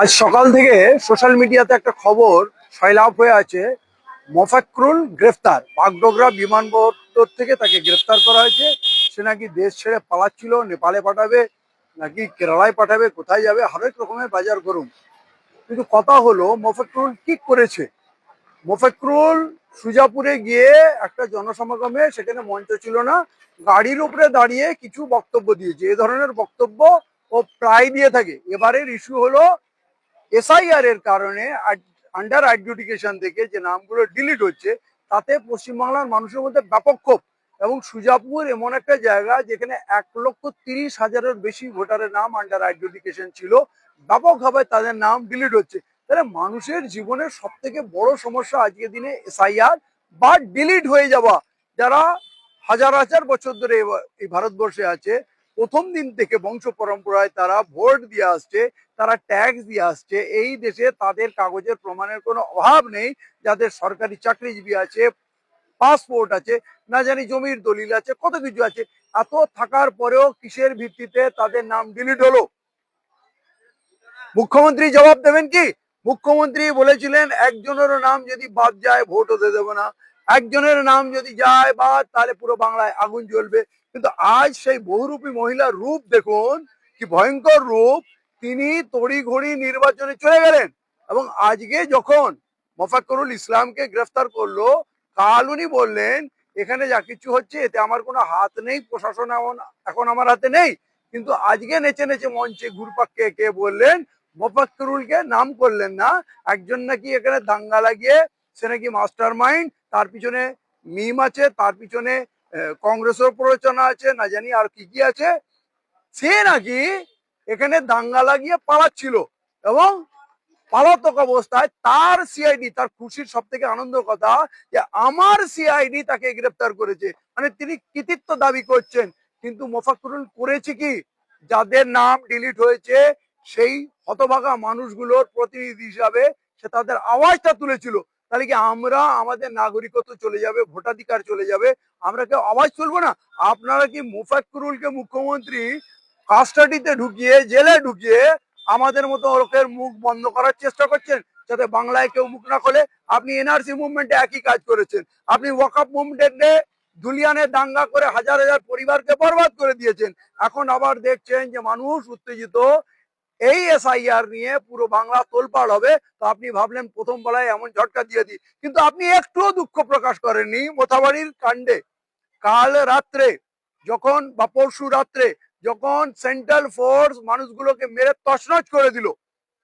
আজ সকাল থেকে সোশ্যাল মিডিয়াতে একটা খবর সয়লাভ হয়ে আছে। মোফাক্রুল গ্রেফতার, বাগডোগরা বিমানবন্দর থেকে তাকে গ্রেফতার করা হয়েছে। সে নাকি দেশ ছেড়ে পালাচ্ছিল, নেপালে পাঠাবে নাকি কেরালায় পাঠাবে, কোথায় যাবে, হরেক রকমের বাজার গরম। কিন্তু কথা হলো মোফাক্রুল কি করেছে। মোফাক্রুল সুজাপুরে গিয়ে একটা জনসমাগমে, সেখানে মঞ্চ ছিল না, গাড়ির উপরে দাঁড়িয়ে কিছু বক্তব্য দিয়েছে। এ ধরনের বক্তব্য ও প্রায় দিয়ে থাকে। এবারের ইস্যু হলো এসআইআর এর কারণে আন্ডার অ্যাডজুডিকেশন থেকে যে নামগুলো ডিলিট হচ্ছে, তাতে পশ্চিমবাংলার মানুষের মধ্যে ব্যাপক ক্ষোভ। এবং সুজাপুর এমন একটা জায়গা যেখানে 1,30,000-এর বেশি ভোটারের নাম আন্ডার অ্যাডজুডিকেশন ছিল, ব্যাপকভাবে তাদের নাম ডিলিট হচ্ছে। তাহলে মানুষের জীবনের সব থেকে বড় সমস্যা আজকের দিনে এসআইআর বা ডিলিট হয়ে যাওয়া। যারা হাজার হাজার বছর ধরে এই ভারতবর্ষে আছে, প্রথম দিন থেকে বংশ পরম্পরায় তারা ভোট দিয়ে আসছে, তারা ট্যাক্স দিয়ে আসছে। এই দেশে তাদের কাগজের প্রমাণের কোনো অভাব নেই। যাদের সরকারি চাকরিজীবী আছে, পাসপোর্ট আছে, না জানি জমির দলিল আছে, কত কিছু আছে, এত থাকার পরেও কিসের ভিত্তিতে তাদের নাম ডিলিট হলো? মুখ্যমন্ত্রী জবাব দেবেন কি? মুখ্যমন্ত্রী বলেছিলেন একজনেরও নাম যদি বাদ যায় ভোট হতে দেবো না, একজনের নাম যদি যায় বাদ তাহলে পুরো বাংলায় আগুন জ্বলবে। কিন্তু আজ সেই বহুরূপী মহিলার রূপ দেখুন, কি ভয়ঙ্কর রূপ। তিনি তড়িঘড়ি নির্বাচনে চলে গেলেন। এবং আজকে যখন মোফাক্করুল ইসলামকে গ্রেফতার করলো, কাল উনি বললেন এখানে যা কিছু হচ্ছে এতে আমার কোনো হাত নেই, প্রশাসন এখন আমার হাতে নেই। কিন্তু আজকে নেচে নেচে মঞ্চে ঘুরপাক কে বললেন মোফাক্করুলকে নাম করলেন না। একজন নাকি এখানে দাঙ্গা লাগিয়ে, সে নাকি মাস্টার মাইন্ড, তার পিছনে মিম আছে, তার পিছনে কংগ্রেসের প্ররোচনা আছে, না জানি আর কি কি আছে। সে নাকি এখানে দাঙ্গা লাগিয়ে পালাচ্ছিল এবং পলাতক অবস্থায় তার সিআইডি, তার খুশির সব থেকে আনন্দ কথা যে আমার সিআইডি তাকে গ্রেফতার করেছে, মানে তিনি কৃতিত্ব দাবি করছেন। কিন্তু মোফাক্করুল করেছে কি? যাদের নাম ডিলিট হয়েছে সেই হতভাগা মানুষগুলোর প্রতিনিধি হিসাবে সে তাদের আওয়াজটা তুলেছিল। তাহলে কি আমরা, আমাদের নাগরিকত্ব চলে যাবে, ভোটাধিকার চলে যাবে, আমরা কেউ আওয়াজ তুলবো না? আপনারা কি মোফাক্করুলকে মুখ্যমন্ত্রী কাস্টাডিতে ঢুকিয়ে, জেলে ঢুকিয়ে আমাদের মতো লোকের মুখ বন্ধ করার চেষ্টা করছেন, যাতে বাংলায় কেউ মুখ না খোলে? আপনি এনআরসি মুভমেন্টে একই কাজ করেছেন। আপনি ওয়াকআপ মুভমেন্টে দুলিয়ানে দাঙ্গা করে হাজার হাজার পরিবারকে বরবাদ করে দিয়েছেন। এখন আবার দেখছেন যে মানুষ উত্তেজিত, এই এসআইআর নিয়ে পুরো বাংলা তোলপাড় হবে। তো আপনি ভাবলেন প্রথম বেলায় এমন ঝটকা দিয়ে দিই, কিন্তু আপনি একটুও দুঃখ প্রকাশ করেননি মোথাবাড়ির কাণ্ডে। কাল রাত্রে যখন, বা পরশু রাত্রে যখন সেন্ট্রাল ফোর্স মানুষগুলোকে মেরে তছনছ করে দিল,